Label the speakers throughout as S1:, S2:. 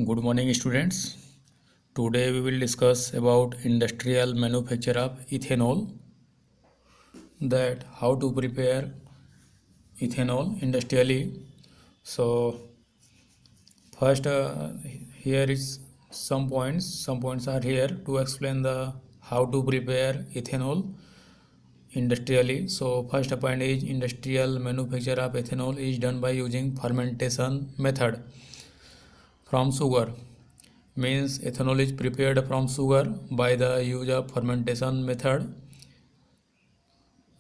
S1: Good morning, students. Today we will discuss about industrial manufacture of ethanol. That how to prepare ethanol industrially. So first, here is some points. Some points are here to explain the how to prepare ethanol industrially. So first point is industrial manufacture of ethanol is done by using fermentation method from sugar. Means ethanol is prepared from sugar by the use of fermentation method.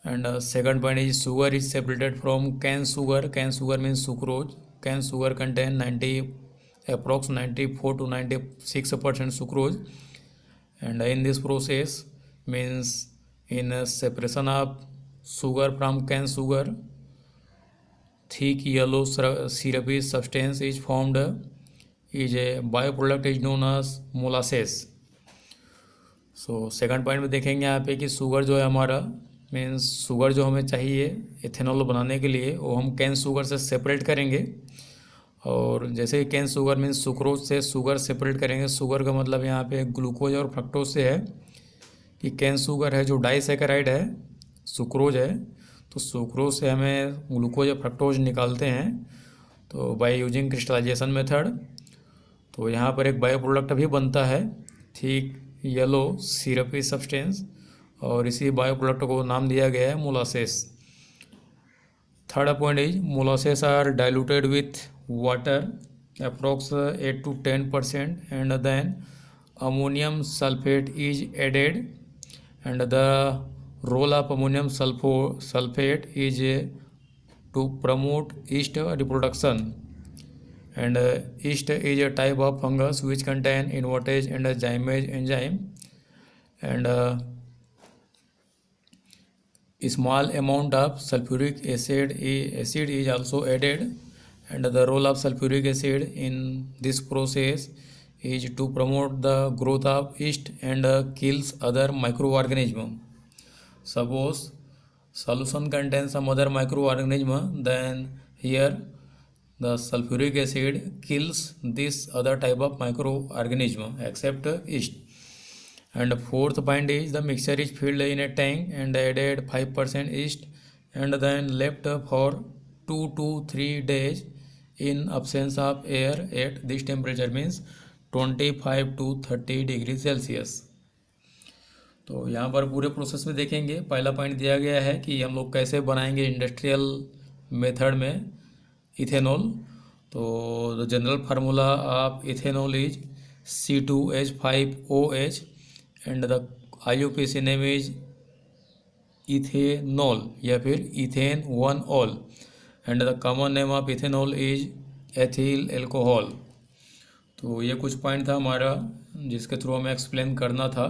S1: And second point is sugar is separated from cane sugar. Cane sugar means sucrose. Cane sugar contain approx 94 to 96% sucrose. And in this process means in separation of sugar from cane sugar, thick yellow syrupy substance is formed. Is a byproduct is known as molasses. So second point में देखेंगे यहाँ पे कि sugar जो है हमारा means sugar जो हमें चाहिए एथेनॉल बनाने के लिए वो हम कैन शुगर से सेपरेट करेंगे। और जैसे कैन शुगर मीन्स सुक्रोज से शुगर सेपरेट करेंगे। शुगर का मतलब यहाँ पे ग्लूकोज और फ्रक्टोज से है कि कैन शुगर है जो डाइसैकेराइड है, सुक्रोज है, तो सुक्रोज से हमें ग्लूकोज और फ्रक्टोज निकालते हैं तो बाय यूजिंग क्रिस्टलाइजेशन मेथड। तो यहाँ पर एक बायो प्रोडक्ट भी बनता है थिक येलो सिरपी सब्सटेंस और इसी बायो प्रोडक्ट को नाम दिया गया है molasses. Third point is molasses are diluted with water approx 8 to 10% and then ammonium sulphate is added and the role of ammonium sulphate is to promote yeast reproduction. And yeast is a type of fungus which contain invertase and zymase enzyme, and a small amount of sulfuric acid is also added, and the role of sulfuric acid in this process is to promote the growth of yeast and kills other microorganisms. Suppose solution contains some other microorganism, then here the sulfuric acid kills this other type of microorganism except yeast. And fourth point is the mixture is filled in a tank and added 5% yeast and then left for 2 to 3 days in absence of air at this temperature means 25 to 30 degree Celsius. तो यहाँ पर पूरे process में देखेंगे। पहला point दिया गया है कि हम लोग कैसे बनाएंगे इंडस्ट्रियल मेथड में इथेनॉल। तो the general formula of ethanol is C2H5OH and the IUPAC name is ethanol या फिर इथेन 1-ऑल and the common name of ethanol is ethyl alcohol. तो ये कुछ पॉइंट था हमारा जिसके थ्रू हमें एक्सप्लेन करना था।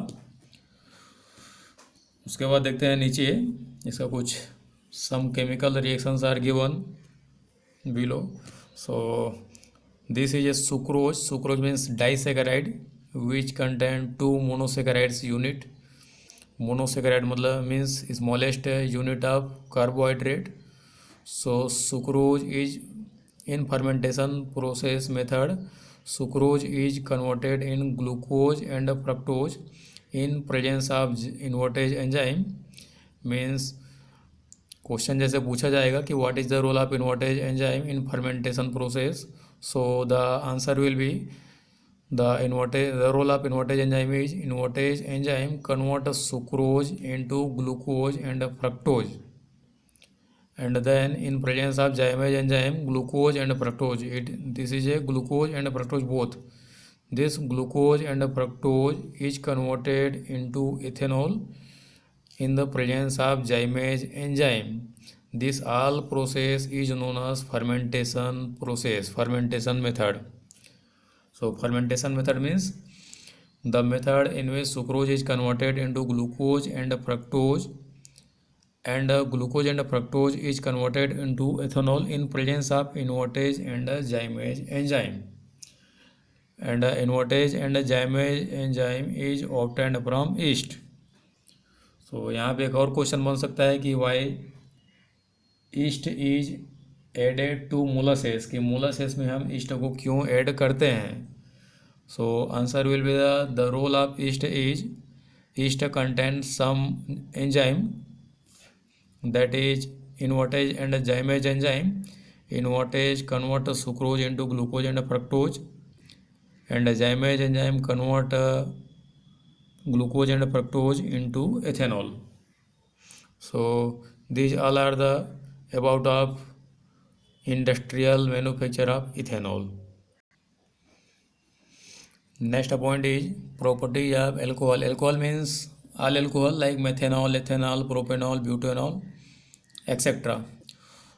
S1: उसके बाद देखते हैं नीचे इसका कुछ some chemical reactions are given below. So this is a sucrose. Sucrose means disaccharide which contain 2 monosaccharides unit. Monosaccharide मतलब means smallest unit of carbohydrate. So sucrose is in fermentation process method. Sucrose is converted in glucose and fructose in presence of invertase enzyme. Means question जैसे पूछा जाएगा कि what is the role of invertase enzyme in fermentation process, so the answer will be the role of invertase enzyme is invertase enzyme convert sucrose into glucose and fructose and then in presence of zymase enzyme glucose and fructose this is a glucose and fructose both. This glucose and fructose is converted into ethanol in the presence of zymase enzyme. This all process is known as fermentation process, fermentation method. So fermentation method means the method in which sucrose is converted into glucose and fructose and glucose and fructose is converted into ethanol in presence of invertase and zymase enzyme. And invertase and zymase enzyme is obtained from yeast. तो यहाँ पे एक और question बन सकता है कि why yeast is added to molasses, कि मोलासेस में हम ईस्ट को क्यों ऐड करते हैं। So answer will be the role of yeast is yeast contains some enzyme, that is invertase and zymase enzyme. Invertase convert sucrose into glucose and fructose, and zymase enzyme convert glucose and fructose into ethanol. So these all are the about of industrial manufacture of ethanol. Next point is properties of alcohol. Alcohol means all alcohol like methanol, ethanol, propanol, butanol, etc.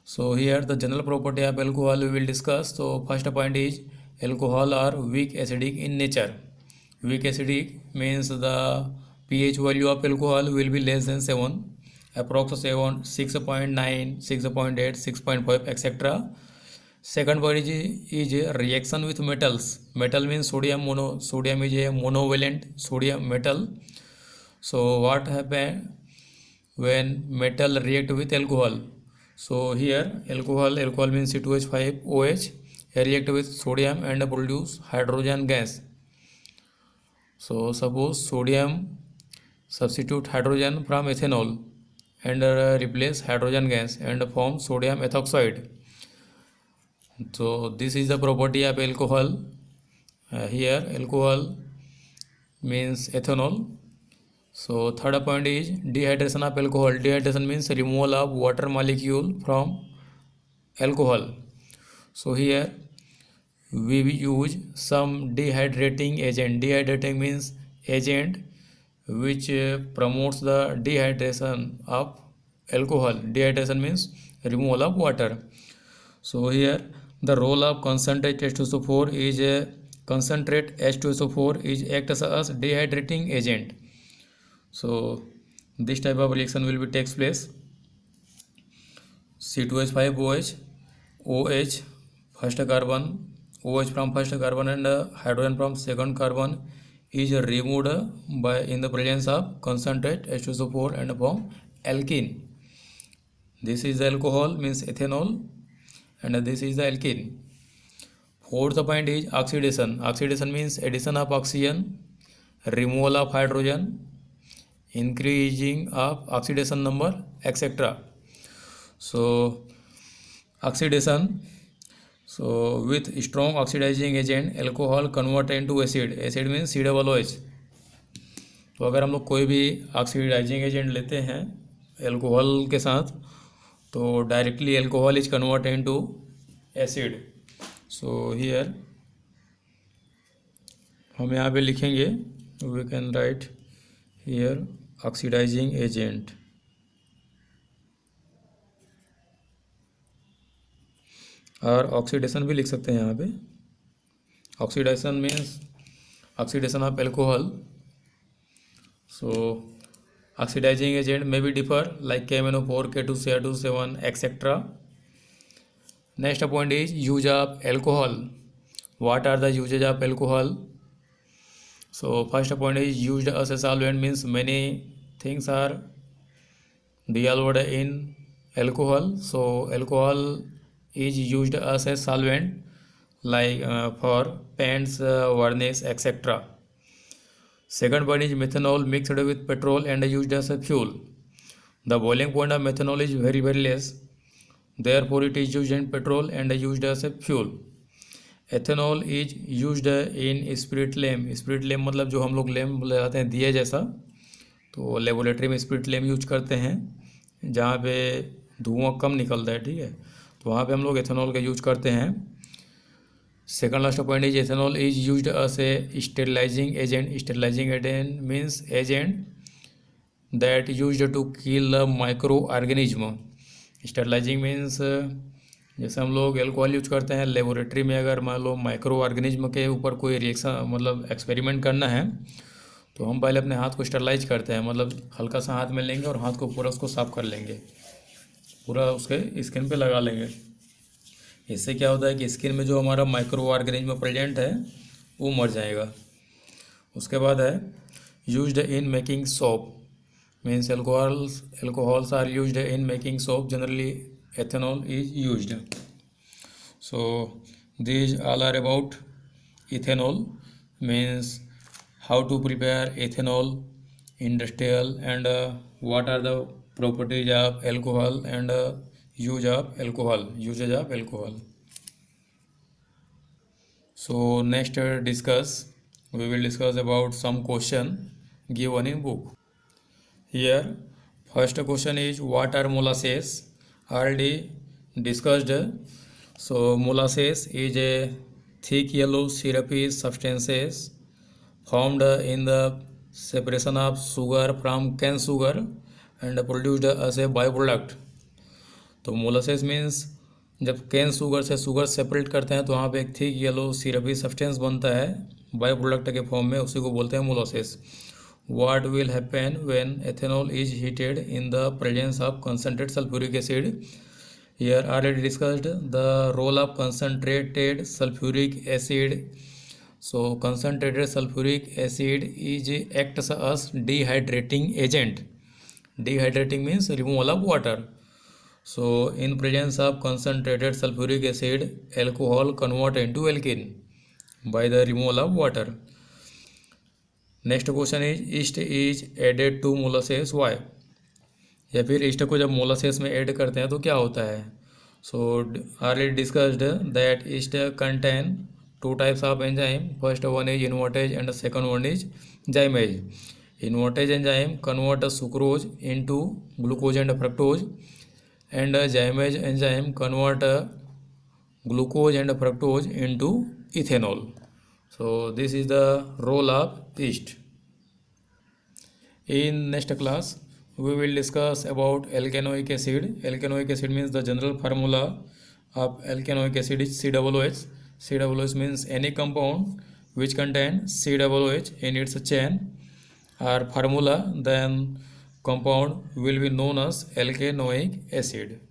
S1: So here the general property of alcohol we will discuss. So first point is alcohol are weak acidic in nature. Weak acidic means the pH value of alcohol will be less than 7, approximately 6.9, 6.8, 6.5, etc. Second point is a reaction with metals. Metal means sodium sodium is a monovalent sodium metal. So what happen when metal react with alcohol? So here alcohol means C2H5OH react with sodium and produce hydrogen gas. So suppose sodium substitute hydrogen from ethanol and replace hydrogen gas and form sodium ethoxide. So this is the property of alcohol. Here alcohol means ethanol. So third point is dehydration of alcohol. Dehydration means removal of water molecule from alcohol. So here we use some dehydrating agent. Dehydrating means agent which promotes the dehydration of alcohol. Dehydration means removal of water. So here the role of concentrate H2SO4 is concentrate H2SO4 is acts as dehydrating agent. So this type of reaction will be takes place. C2H5OH, OH first carbon, OH from first carbon and hydrogen from second carbon is removed by in the presence of concentrate H2SO4 and form alkene. This is the alcohol means ethanol, and this is the alkene. Fourth point is oxidation. Oxidation means addition of oxygen, removal of hydrogen, increasing of oxidation number, etc. So oxidation, so with strong oxidizing agent alcohol convert into acid. Acid means COOH. तो अगर हम लोग कोई भी oxidising agent लेते हैं alcohol के साथ तो directly alcohol is convert into acid. So here हम यहाँ पे लिखेंगे we can write here oxidising agent. और ऑक्सीडेशन भी लिख सकते हैं यहाँ पे. Oxidation means oxidation of alcohol. So oxidizing agent may be differ like KMnO4, K2Cr2, etc. Next point is use of alcohol. What are the uses of alcohol? So first point is used as a solvent means many things are dissolved in alcohol. So alcohol is used as a solvent like for paints, varnish, etc. Second point is methanol mixed with petrol and used as a fuel. The boiling point of methanol is very less, therefore it is used in petrol and used as a fuel. Ethanol is used in spirit lamp. Spirit lamp मतलब जो हम लोग lamp लगाते हैं दिए जैसा, तो laboratory में स्पिरिट लैम्प यूज करते हैं जहाँ पे धुआं कम निकलता है, ठीक है, तो वहाँ पे हम लोग एथेनॉल का यूज करते हैं. Second last point is ethanol is used as a sterilizing agent. Sterilizing agent means agent that used to kill the microorganism. Sterilizing means जैसे हम लोग एल्कोहल यूज करते हैं लेबोरेटरी में, अगर मान लो माइक्रो ऑर्गेनिज्म के ऊपर कोई रिएक्शन मतलब एक्सपेरिमेंट करना है तो हम पहले अपने हाथ को स्टरलाइज करते हैं, मतलब हल्का सा हाथ में लेंगे और हाथ को पूरा उसको साफ कर लेंगे, पूरा उसके स्किन पे लगा लेंगे. इससे क्या होता है कि स्किन में जो हमारा माइक्रो ऑर्गेनिज्म प्रेजेंट है वो मर जाएगा. उसके बाद है used in making soap means alcohols are used in making soap. Generally ethanol is used. So these all are about ethanol. means how to prepare ethanol, industrial, and what are the properties of alcohol and usage of alcohol. So next we will discuss about some question given in book. Here first question is what are molasses? Already discussed. So molasses is a thick yellow syrupy substances formed in the separation of sugar from cane sugar and produced as a byproduct. तो molasses means जब cane sugar से sugar separate करते हैं तो वहाँ पे एक thick yellow सिरपी substance बनता है बाय प्रोडक्ट के फॉर्म में, उसी को बोलते हैं molasses. What will happen when ethanol is heated in the presence of concentrated sulphuric acid. Here already discussed the role of concentrated sulphuric acid. So concentrated sulfuric acid is acts as dehydrating agent. Dehydrating means removal of water. So in presence of concentrated sulfuric acid, alcohol convert into alkene by the removal of water. Next question is yeast is added to molasses. Why? या फिर yeast को जब molasses में add करते हैं तो क्या होता है? So already discussed that yeast contain two types of enzyme. First one is invertase and the second one is zymase. Invertase enzyme convert sucrose into glucose and fructose, and zymase enzyme convert glucose and fructose into ethanol. So this is the role of yeast. In next class we will discuss about alkanoic acid. Alkanoic acid means the general formula of alkanoic acid is COOH. COOH means any compound which contains COOH in its chain or formula, then compound will be known as alkanoic acid.